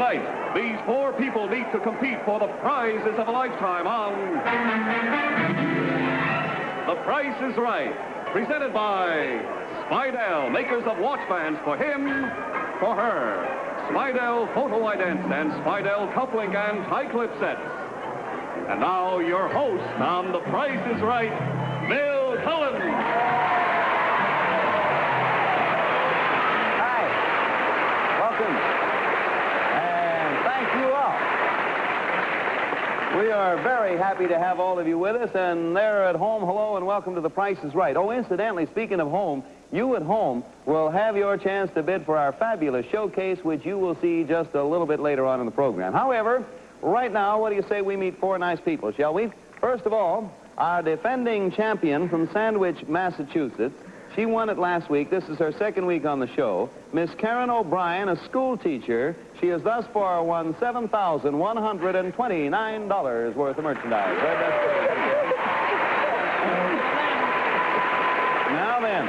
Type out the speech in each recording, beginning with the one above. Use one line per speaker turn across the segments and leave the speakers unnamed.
Tonight, these four people meet to compete for the prizes of a lifetime on The Price is Right, presented by Spidell, makers of watch bands for him, for her. Spidell Photo Idents and Spidell Coupling and Tie Clip sets. And now, your host on The Price is Right, Bill Cullen.
Hi. Welcome. And thank you all. We are very happy to have all of you with us, and there at home, hello and welcome to The Price is Right. Oh, incidentally, speaking of home, you at home will have your chance to bid for our fabulous showcase, which you will see just a little bit later on in the program. However, right now, what do you say we meet four nice people, shall we? First of all, our defending champion from Sandwich, Massachusetts. She won it last week. This is her second week on the show. Miss Karen O'Brien, a school teacher. She has thus far won $7,129 worth of merchandise. Now then,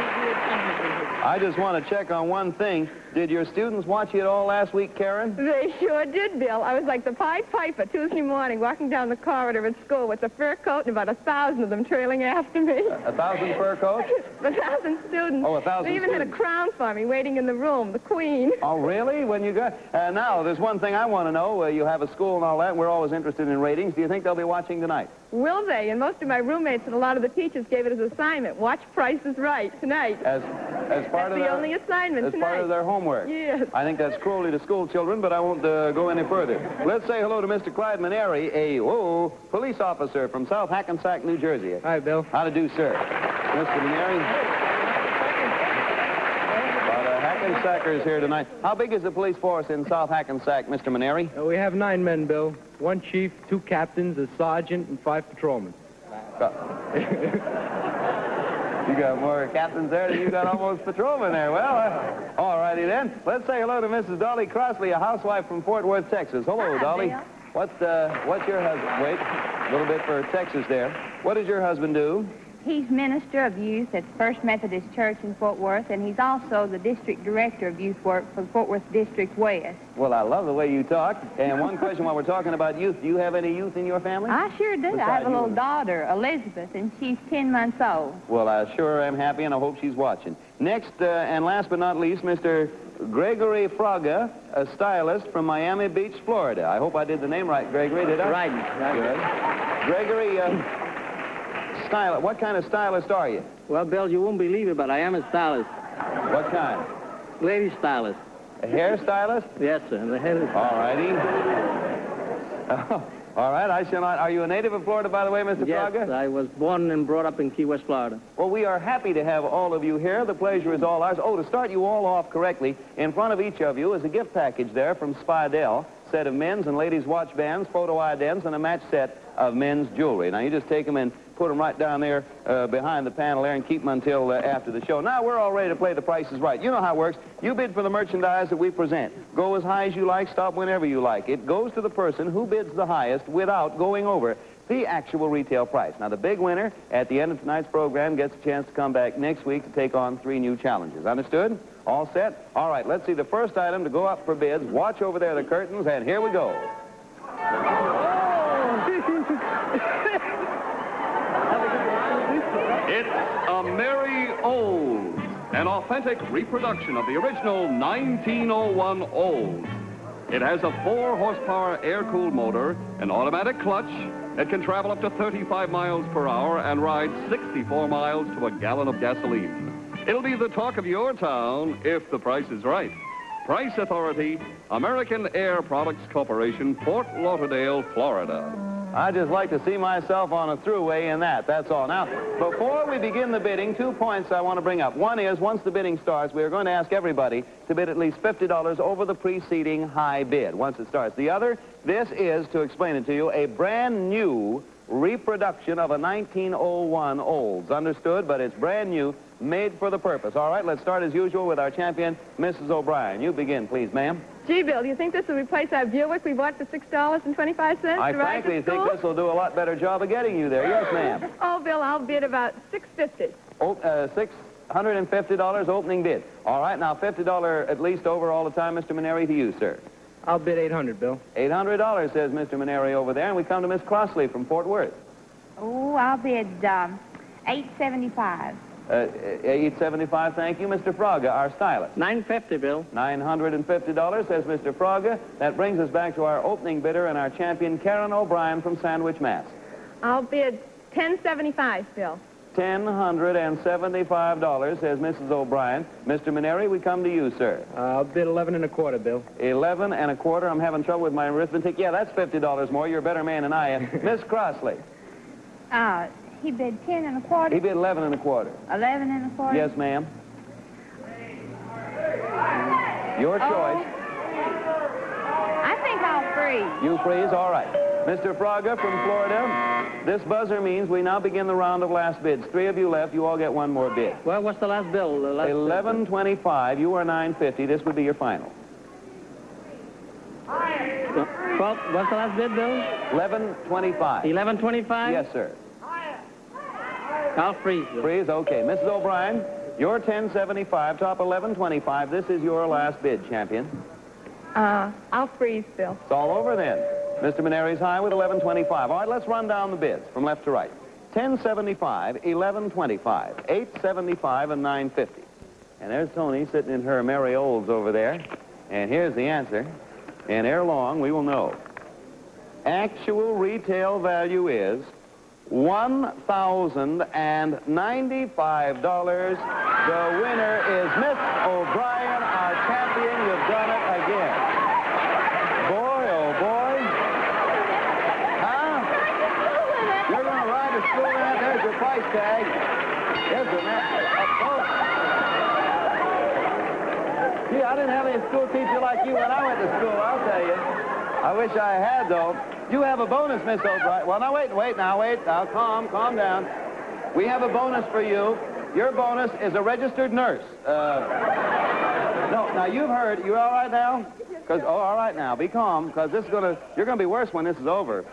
I just want to check on one thing. Did your students watch you at all last week, Karen?
They sure did, Bill. I was like the Pied Piper Tuesday morning walking down the corridor at school with a fur coat and about 1,000 of them trailing after me.
1,000 fur coats?
1,000 students.
Oh, 1,000
They even had a crown for me waiting in the room, the queen.
Oh, really? When you got... now, there's one thing I want to know. You have a school and all that. We're always interested in ratings. Do you think they'll be watching tonight?
Will they? And most of my roommates and a lot of the teachers gave it as an assignment. Watch Price is Right tonight.
As part of
the only assignment
as
tonight.
part of their homework.
Yes.
I think that's cruelty to school children, but I won't go any further. Let's say hello to Mr. Clyde Maneri, a police officer from South Hackensack, New Jersey.
Hi, Bill.
How to do, sir? Mr. Maneri. Hackensackers here tonight. How big is the police force in South Hackensack, Mr. Maneri?
We have 9 men, Bill. 1 chief, 2 captains, a sergeant, and 5 patrolmen.
You got more captains there than you got almost patrolmen there. Well, all righty then. Let's say hello to Mrs. Dolly Crossley, a housewife from Fort Worth, Texas. Hello,
Hi,
Dolly.
Bill.
What's your husband? Wait, a little bit for Texas there. What does your husband do?
He's minister of youth at First Methodist Church in Fort Worth, and he's also the district director of youth work for Fort Worth District West.
Well, I love the way you talk. And one question while we're talking about youth. Do you have any youth in your family?
I sure do. I
Besides
have a little
you?
daughter, Elizabeth, and she's 10 months old.
Well, I sure am happy, and I hope she's watching. Next, and last but not least, Mr. Gregory Fraga, a stylist from Miami Beach, Florida. I hope I did the name right, Gregory, did I?
Right.
Good. Gregory, what kind of stylist are you?
Well, Bill, you won't believe it, but I am a stylist.
What kind?
Lady stylist.
A hair stylist?
Yes, sir. The head is...
All righty. All right, I shall not... Are you a native of Florida, by the way, Mr.
Yes,
Fraga?
I was born and brought up in Key West, Florida.
Well, we are happy to have all of you here. The pleasure is all ours. Oh, to start you all off correctly, in front of each of you is a gift package there from Spidell. Set of men's and ladies' watch bands, photo idents, and a match set of men's jewelry. Now, you just take them and put them right down there behind the panel there and keep them until after the show. Now, we're all ready to play The Price is Right. You know how it works. You bid for the merchandise that we present. Go as high as you like, stop whenever you like. It goes to the person who bids the highest without going over the actual retail price. Now, the big winner at the end of tonight's program gets a chance to come back next week to take on 3 new challenges. Understood? All set? All right, let's see the first item to go up for bids. Watch over there the curtains, and here we go.
It's a Mary Olds, an authentic reproduction of the original 1901 Olds. It has a 4-horsepower air-cooled motor, an automatic clutch. It can travel up to 35 miles per hour and ride 64 miles to a gallon of gasoline. It'll be the talk of your town if the price is right. Price Authority, American Air Products Corporation, Fort Lauderdale, Florida.
I just like to see myself on a throughway in that, that's all. Now, before we begin the bidding, 2 points I want to bring up. One is, once the bidding starts, we are going to ask everybody to bid at least $50 over the preceding high bid once it starts. The other, this is, to explain it to you, a brand new reproduction of a 1901 Olds. Understood? But it's brand new, made for the purpose. All right, let's start as usual with our champion, Mrs. O'Brien. You begin, please, ma'am.
Gee, Bill, do you think this will replace our Buick we bought for $6.25
I
to ride
frankly
to school?
think this will do a lot better job of getting you there. Yes, ma'am.
Oh, Bill, I'll bid about $6.50.
$650 opening bid. All right, now $50 at least over all the time, Mr. Maneri, to you, sir.
I'll bid 800, Bill.
$800, says Mr. Maneri over there. And we come to Miss Crossley from Fort Worth.
Oh, I'll bid $875.
875, thank you. Mr. Fraga, our stylist.
$950, Bill.
$950, says Mr. Fraga. That brings us back to our opening bidder and our champion, Karen O'Brien from Sandwich, Mass.
I'll bid $1075, Bill.
$1,075, says Mrs. O'Brien. Mr. Maneri, we come to you, sir.
I'll bid 11 1/4, Bill.
11 1/4. I'm having trouble with my arithmetic. Yeah, that's $50 more. You're a better man than I am. Miss Crossley.
He bid 10 1/4.
He bid 11 1/4.
11 1/4.
Yes, ma'am. Your choice.
I think I'll freeze.
You freeze? All right. Mr. Fraga from Florida, this buzzer means we now begin the round of last bids. 3 of you left. You all get one more bid.
Well, what's the last bill? The last
1125. You are 950. This would be your final.
Well, what's the last bid, Bill?
1125.
1125?
Yes, sir.
I'll freeze, Bill.
Freeze? Okay. Mrs. O'Brien, your 1075, top 1125. This is your last bid, champion.
I'll freeze, Bill.
It's all over then. Mr. Maneri's high with 1125. All right, let's run down the bids from left to right. 1075, 1125, 875, and 950. And there's Tony sitting in her merry olds over there. And here's the answer. And ere long, we will know. Actual retail value is $1,095. The winner is Miss O'Brien, our champion. You've done it again. Boy, oh boy. Huh? You're going to ride to school in that? There's your price tag. Here's the net. Gee, I didn't have any school teacher like you when I went to school, I'll tell you. I wish I had, though. You have a bonus, Miss O'Brien. Well, now, wait. Now, calm down. We have a bonus for you. Your bonus is a registered nurse. No, now, you've heard. You all right now? All right now. Be calm, because you're going to be worse when this is over.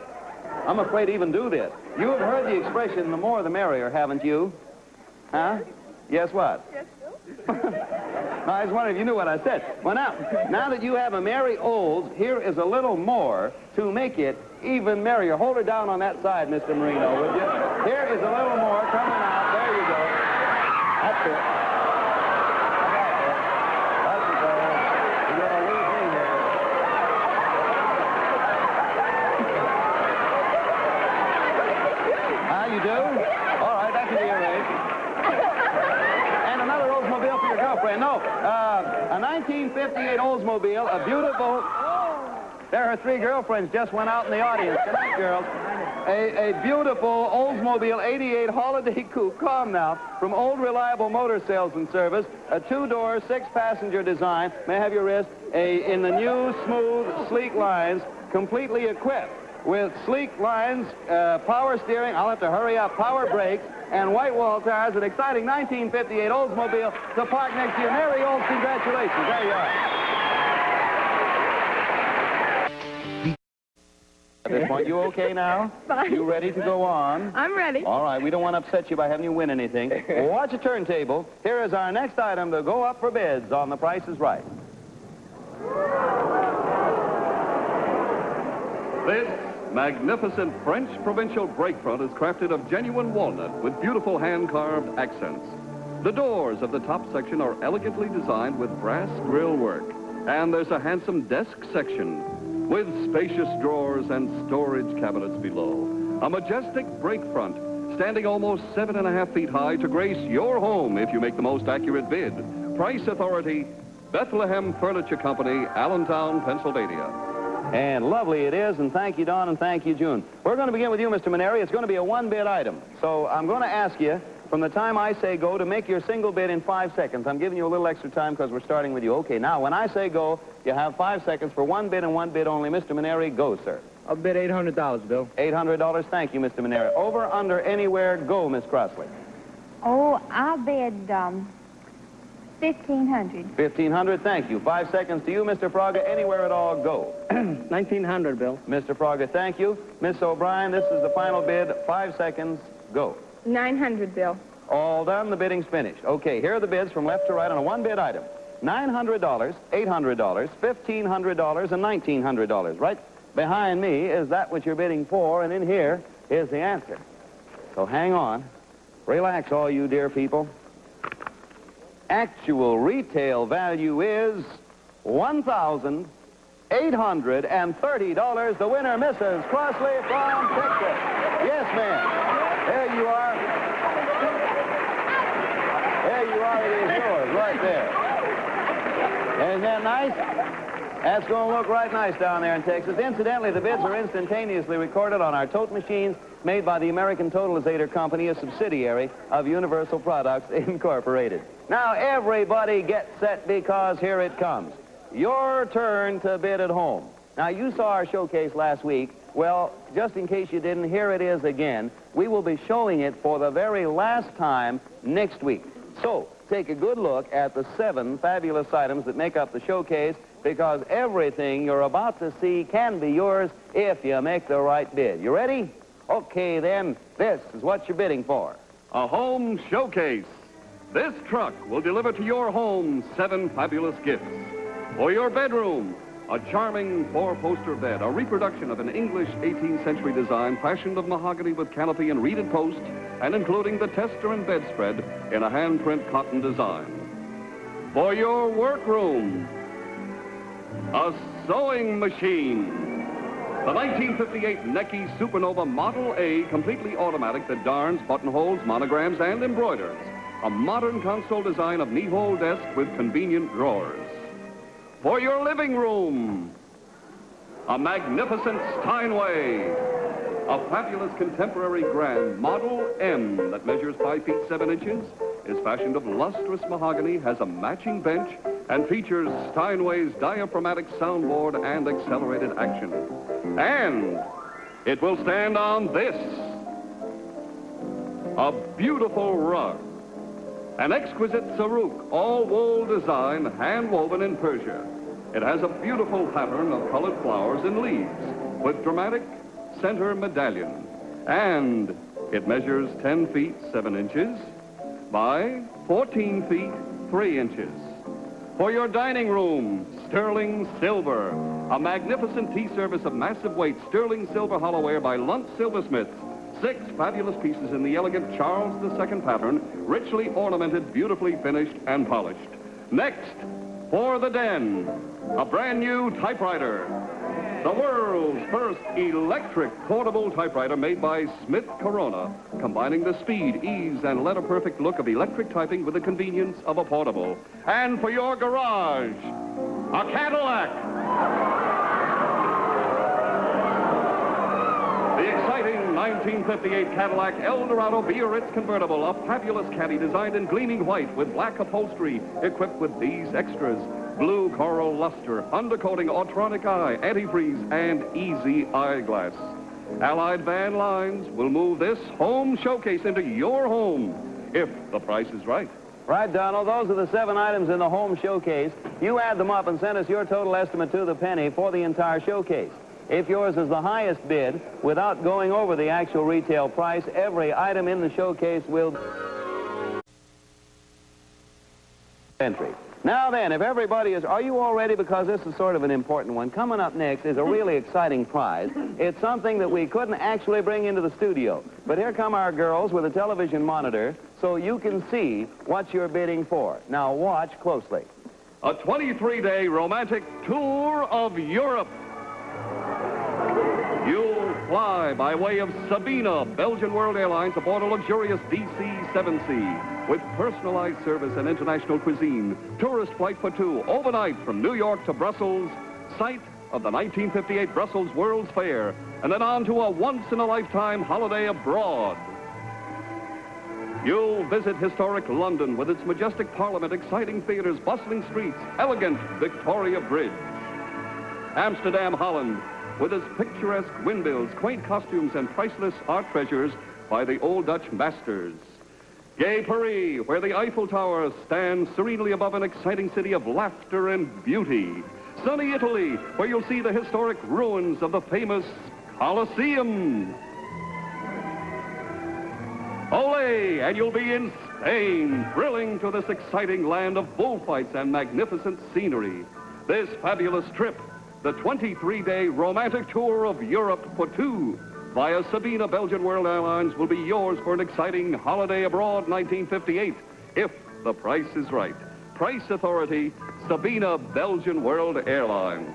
I'm afraid to even do this. You have heard the expression, the more the merrier, haven't you? Huh? Yes, what? Yes, I was wondering if you knew what I said. Well, now that you have a merry old, here is a little more to make it even merrier. Hold her down on that side, Mr. Marino, would you? Here is a little more coming out. There you go. That's it. You're going to lose me here. How you do? All right, that can be arranged. And another Oldsmobile for your girlfriend. No, a 1958 Oldsmobile, a beautiful... There, her 3 girlfriends just went out in the audience. Good night, girls. A beautiful Oldsmobile 88 Holiday Coupe. Calm now. From Old Reliable Motor Sales and Service. A 2-door, 6-passenger design. May I have your wrist? In the new, smooth, sleek lines. Completely equipped with sleek lines, power steering. I'll have to hurry up. Power brakes and white wall tires. An exciting 1958 Oldsmobile to park next to you. Mary Olds, congratulations. There you are. At this point, you okay now?
Fine.
You ready to go on?
I'm ready.
All right, we don't want to upset you by having you win anything. Watch a turntable. Here is our next item to go up for bids on The Price is Right.
This magnificent French provincial brake front is crafted of genuine walnut with beautiful hand-carved accents. The doors of the top section are elegantly designed with brass grille work. And there's a handsome desk section with spacious drawers and storage cabinets below. A majestic brake front standing almost 7.5 feet high to grace your home if you make the most accurate bid. Price Authority, Bethlehem Furniture Company, Allentown, Pennsylvania.
And lovely it is, and thank you, Don, and thank you, June. We're going to begin with you, Mr. Maneri. It's going to be a 1-bid item. So I'm going to ask you, from the time I say go, to make your single bid in 5 seconds. I'm giving you a little extra time because we're starting with you. Okay, now, when I say go, you have 5 seconds for 1 bid and 1 bid only. Mr. Maneri, go, sir.
I'll bid $800, Bill.
$800. Thank you, Mr. Maneri. Over, under, anywhere, go, Miss Crossley.
Oh, I'll bid $1,500.
$1,500. Thank you. 5 seconds to you, Mr. Fraga. Anywhere at all, go.
1900, Bill.
Mr. Fraga, thank you. Miss O'Brien, this is the final bid. 5 seconds, go.
900, Bill.
All done. The bidding's finished. Okay, here are the bids from left to right on a 1-bid item. $900, $800, $1,500, and $1,900. Right behind me is that which you're bidding for, and in here is the answer. So hang on. Relax, all you dear people. Actual retail value is $1,830. The winner, Mrs. Crossley from Texas. Yes, ma'am. There you are. There you are. It is yours right there. Isn't that nice? That's going to look right nice down there in Texas. Incidentally, the bids are instantaneously recorded on our tote machines made by the American Totalizator Company, a subsidiary of Universal Products Incorporated. Now, everybody get set because here it comes. Your turn to bid at home. Now, you saw our showcase last week. Well, just in case you didn't, here it is again. We will be showing it for the very last time next week. So, take a good look at the 7 fabulous items that make up the showcase, because everything you're about to see can be yours if you make the right bid. You ready? Okay, then, this is what you're bidding for.
A home showcase. This truck will deliver to your home 7 fabulous gifts. For your bedroom, a charming 4-poster bed, a reproduction of an English 18th century design fashioned of mahogany with canopy and reeded post, and including the tester and bedspread in a handprint cotton design. For your workroom, a sewing machine. The 1958 Necki Supernova Model A, completely automatic, that darns, buttonholes, monograms, and embroiders. A modern console design of knee-hole desk with convenient drawers. For your living room, a magnificent Steinway. A fabulous contemporary grand Model M that measures 5 feet 7 inches, is fashioned of lustrous mahogany, has a matching bench, and features Steinway's diaphragmatic soundboard and accelerated action. And it will stand on this. A beautiful rug. An exquisite Saruk, all-wool design, hand-woven in Persia. It has a beautiful pattern of colored flowers and leaves with dramatic center medallion. And it measures 10 feet 7 inches by 14 feet 3 inches. For your dining room, sterling silver. A magnificent tea service of massive weight, sterling silver hollowware by Lunt Silversmiths. 6 fabulous pieces in the elegant Charles II pattern, richly ornamented, beautifully finished, and polished. Next, for the den, a brand new typewriter. The world's first electric portable typewriter made by Smith Corona, combining the speed, ease, and letter-perfect look of electric typing with the convenience of a portable. And for your garage, a Cadillac. The exciting 1958 Cadillac Eldorado Biarritz convertible, a fabulous caddy designed in gleaming white with black upholstery, equipped with these extras: blue coral luster, undercoating, Autronic eye, antifreeze, and easy eyeglass. Allied van lines will move this home showcase into your home, if the price is right.
Right, Donald. Those are the 7 items in the home showcase. You add them up and send us your total estimate to the penny for the entire showcase. If yours is the highest bid, without going over the actual retail price, every item in the showcase will entry. Now then, if everybody is, are you all ready? Because this is sort of an important one. Coming up next is a really exciting prize. It's something that we couldn't actually bring into the studio. But here come our girls with a television monitor so you can see what you're bidding for. Now watch closely.
A 23-day romantic tour of Europe. You'll fly by way of Sabina, Belgian World Airlines, aboard a luxurious DC-7C with personalized service and international cuisine. Tourist flight for 2, overnight from New York to Brussels, site of the 1958 Brussels World's Fair, and then on to a once-in-a-lifetime holiday abroad. You'll visit historic London with its majestic parliament, exciting theaters, bustling streets, elegant Victoria Bridge. Amsterdam, Holland, with its picturesque windmills, quaint costumes, and priceless art treasures by the old Dutch masters. Gay Paris, where the Eiffel Tower stands serenely above an exciting city of laughter and beauty. Sunny Italy, where you'll see the historic ruins of the famous Colosseum. Olé, and you'll be in Spain, thrilling to this exciting land of bullfights and magnificent scenery. This fabulous trip, the 23-day romantic tour of Europe for two, via Sabina Belgian World Airlines, will be yours for an exciting holiday abroad 1958, if the price is right. Price Authority, Sabina Belgian World Airlines.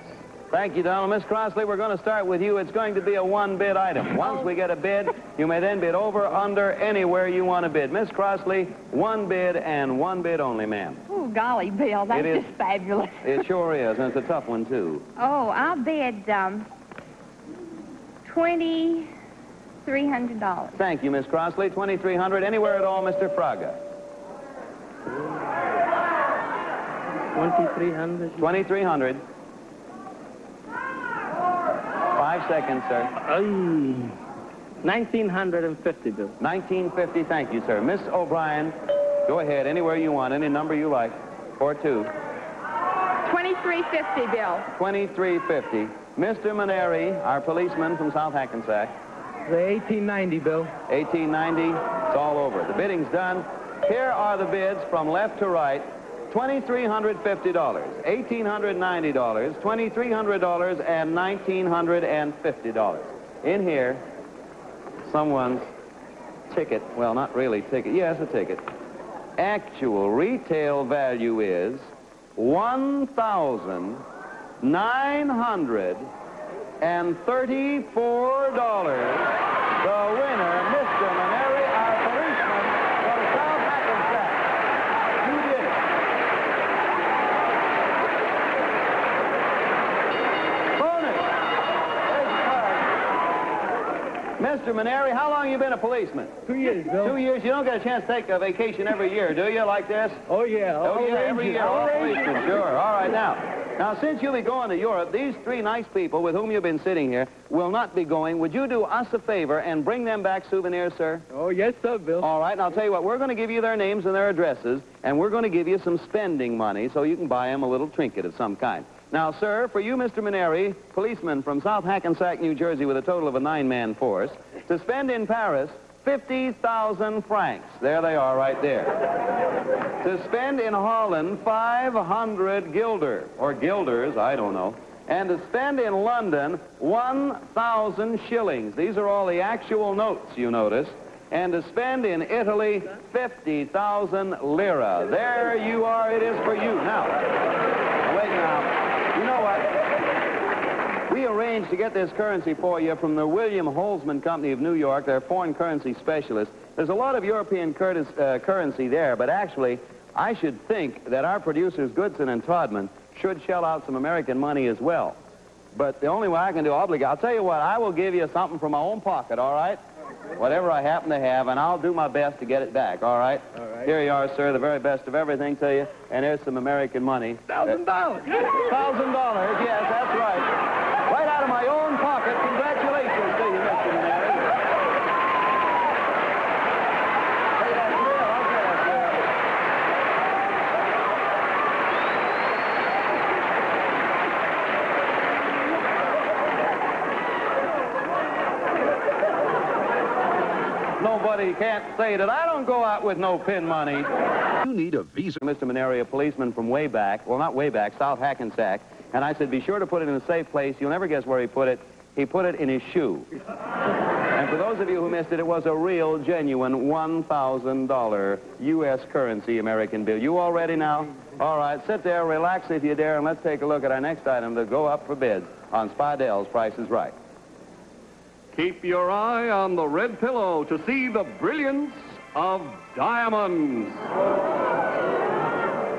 Thank you, Donald. Miss Crossley, we're going to start with you. It's going to be a one-bid item. Once we get a bid, you may then bid over, under, anywhere you want to bid. Miss Crossley, one bid and one bid only, ma'am.
Oh, golly, Bill, that's just fabulous.
It sure is, and it's a tough one, too.
Oh, I'll bid $2,300.
Thank you, Miss Crossley. $2,300. Anywhere at all, Mr. Fraga.
2,300.
2,300. 5 seconds, sir.
1,950, Bill.
1950. Thank you, sir. Miss O'Brien, go ahead. Anywhere you want. Any number you like. Or two.
2350, Bill.
2350. Mr. Maneri, our policeman from South Hackensack.
The 1890, Bill.
1890. It's all over. The bidding's done. Here are the bids from left to right. $2,350, $1,890, $2,300, and $1,950. In here, someone's ticket, well, not really ticket, yes, a ticket. Actual retail value is $1,934. The winner, Mr. Maneri, our policeman from South Hackensack. You did it. Bonus. There's your card. Mr. Maneri, how long have you been a policeman?
2 years, Bill.
2 years? You don't get a chance to take a vacation every year, do you, like this?
Oh, yeah.
Oh, yeah, every year. All policemen, sure. All right, now, since you'll be going to Europe, these three nice people with whom you've been sitting here will not be going. Would you do us a favor and bring them back souvenirs, sir?
Oh, yes, sir, Bill.
All right, and I'll tell you what, we're going to give you their names and their addresses, and we're going to give you some spending money so you can buy them a little trinket of some kind. Now, sir, for you, Mr. Maneri, policeman from South Hackensack, New Jersey, with a total of a 9-man force, to spend in Paris 50,000 francs. There they are right there. To spend in Holland 500 guilder, or guilders, I don't know. And to spend in London 1,000 shillings. These are all the actual notes, you notice. And to spend in Italy 50,000 lira. There you are. It is for you. Now, wait now. You know what? We arranged to get this currency for you from the William Holzman Company of New York. They're foreign currency specialists. There's a lot of European currency there, but actually, I should think that our producers, Goodson and Todman, should shell out some American money as well. But the only way I can do, I'll tell you what, I will give you something from my own pocket, all right? Whatever I happen to have, and I'll do my best to get it back, all right?
All right.
Here you are, sir, the very best of everything to you, and there's some American money.
$1,000.
$1,000, yes, that's right. Right out of my own pocket. Congratulations to you, Mr. Maneri. Hey, that's real. Okay, that's real. Nobody can't say that I don't go out with no pin money.
You need a visa.
Mr. Maneri, a policeman from way back, well, not way back, South Hackensack, and I said, be sure to put it in a safe place. You'll never guess where he put it. He put it in his shoe. And for those of you who missed it, it was a real, genuine $1,000 U.S. currency American bill. You all ready now? All right, sit there, relax if you dare, and let's take a look at our next item to go up for bids on Spidell's Price is Right.
Keep your eye on the red pillow to see the brilliance of diamonds.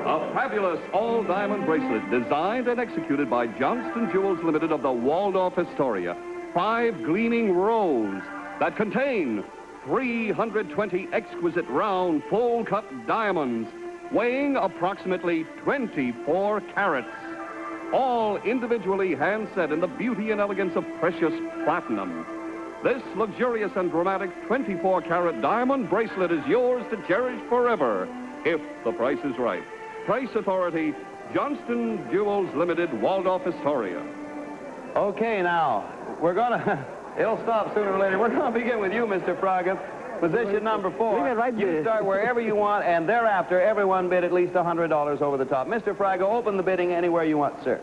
A fabulous all-diamond bracelet designed and executed by Johnston Jewels Limited of the Waldorf Astoria. 5 gleaming rows that contain 320 exquisite round full-cut diamonds weighing approximately 24 carats. All individually hand-set in the beauty and elegance of precious platinum. This luxurious and dramatic 24-carat diamond bracelet is yours to cherish forever, if the price is right. Price Authority, Johnston Jewels Limited, Waldorf Astoria.
Okay, now, it'll stop sooner or later. We're going to begin with you, Mr. Fraga. Position number 4.
Leave it right
You
there.
start wherever you want, and thereafter, everyone bid at least $100 over the top. Mr. Frago, open the bidding anywhere you want, sir.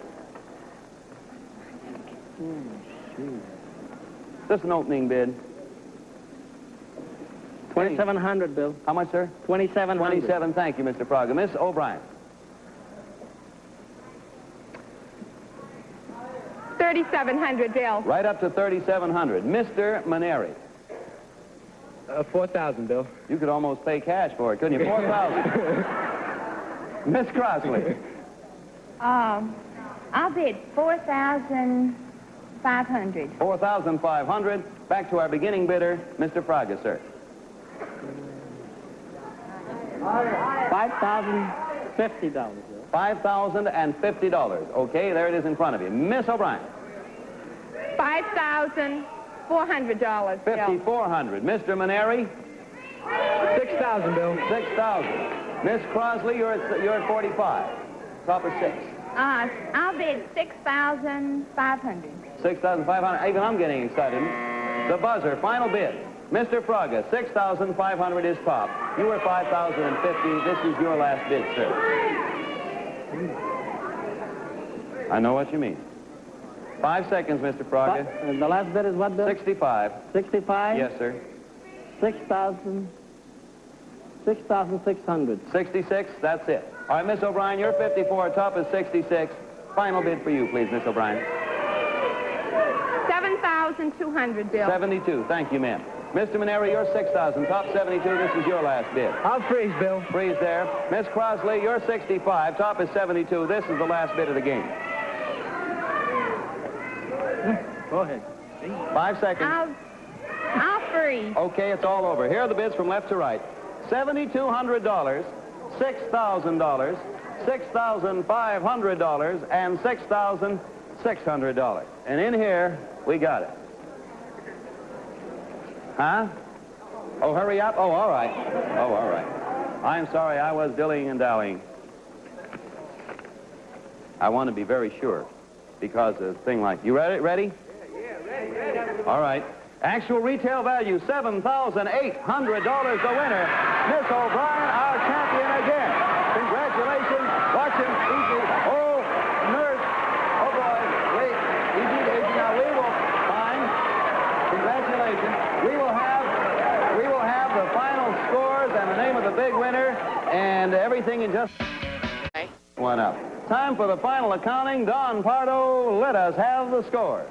Just an opening bid.
2,700, Bill.
How much, sir?
2,700.
27. Thank you, Mr. Frago. Miss O'Brien.
3,700, Bill.
Right up to 3,700. Mr. Maneri.
4,000, Bill.
You could almost pay cash for it, couldn't you? 4,000. Miss Crossley.
I'll bid 4,500.
4,500. Back to our beginning bidder, Mr. Fraga, sir.
$5,050, Bill.
$5,050. Okay, there it is in front of you. Miss O'Brien.
$5,400, Bill.
5,400. Mr. Maneri.
6,000, Bill.
6,000. Miss Crossley, you're at 45. Top of 6.
I'll bid 6,500.
6,500. Even I'm getting excited. The buzzer, final bid. Mr. Fraga, 6,500 is top. You were 5,050. This is your last bid, sir. I know what you mean. 5 seconds, Mr. Fraga.
The last bid is what, Bill?
65.
65?
Yes, sir.
6,600.
66, that's it. All right, Miss O'Brien, you're 54. Top is 66. Final bid for you, please, Miss O'Brien.
7,200, Bill.
72. Thank you, ma'am. Mr. Maneri, you're 6,000. Top 72. This is your last bid.
I'll freeze, Bill.
Freeze there. Miss Crossley, you're 65. Top is 72. This is the last bid of the game.
Go ahead.
5 seconds.
I'll freeze.
Okay, it's all over. Here are the bids from left to right. $7,200, $6,000, $6,500, and $6,600. And in here, we got it. Huh? Oh, hurry up. Oh, all right. Oh, all right. I'm sorry, I was dillying and dallying. I want to be very sure because a thing like... You ready? Ready? Yeah, ready. All right. Actual retail value, $7,800 the winner. Miss O'Brien, our champion again. Congratulations. Watch him. Easy. Oh, nurse. Oh, boy. Wait. Easy, easy. Now, we will... Fine. Congratulations. We will have the final scores and the name of the big winner and everything in just... One up. Time for the final accounting. Don Pardo, let us have the scores.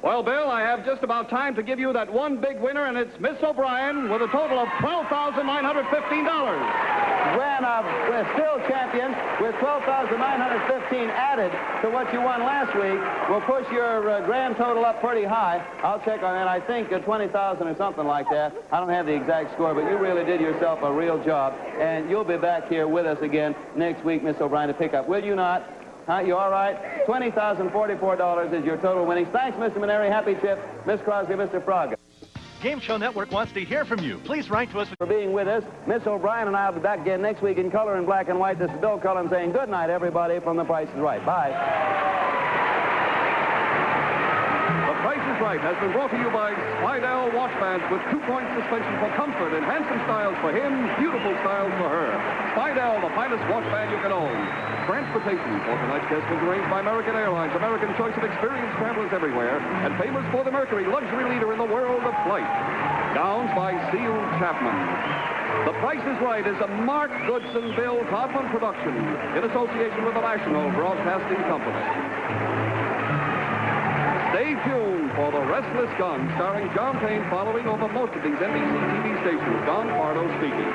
Well, Bill, I have just about time to give you that one big winner, and it's Miss O'Brien with a total of $12,915.
We're still champions with $12,915 added to what you won last week. Will push your grand total up pretty high. I'll check on that. I think 20,000 or something like that. I don't have the exact score, but you really did yourself a real job. And you'll be back here with us again next week, Miss O'Brien, to pick up. Will you not? Huh? You all right? $20,044 is your total winnings. Thanks, Mr. Maneri. Happy trip. Miss Crosby, Mr. Fraga.
Game Show Network wants to hear from you. Please write to us
For being with us. Miss O'Brien and I will be back again next week in color and black and white. This is Bill Cullen saying good night, everybody, from The Price is Right. Bye.
The Price is Right has been brought to you by Spidell watch bands with 2-point suspension for comfort and handsome styles for him, beautiful styles for her. Spidell, the finest watch band you can own. Transportation for tonight's guest was arranged by American Airlines, American choice of experienced travelers everywhere, and famous for the Mercury, luxury leader in the world of flight. Gowns by Seal Chapman. The Price is Right is a Mark Goodson, Bill Codman production in association with the National Broadcasting Company. Stay tuned for The Restless Gun, starring John Payne following over most of these NBC TV stations. Don Pardo speaking.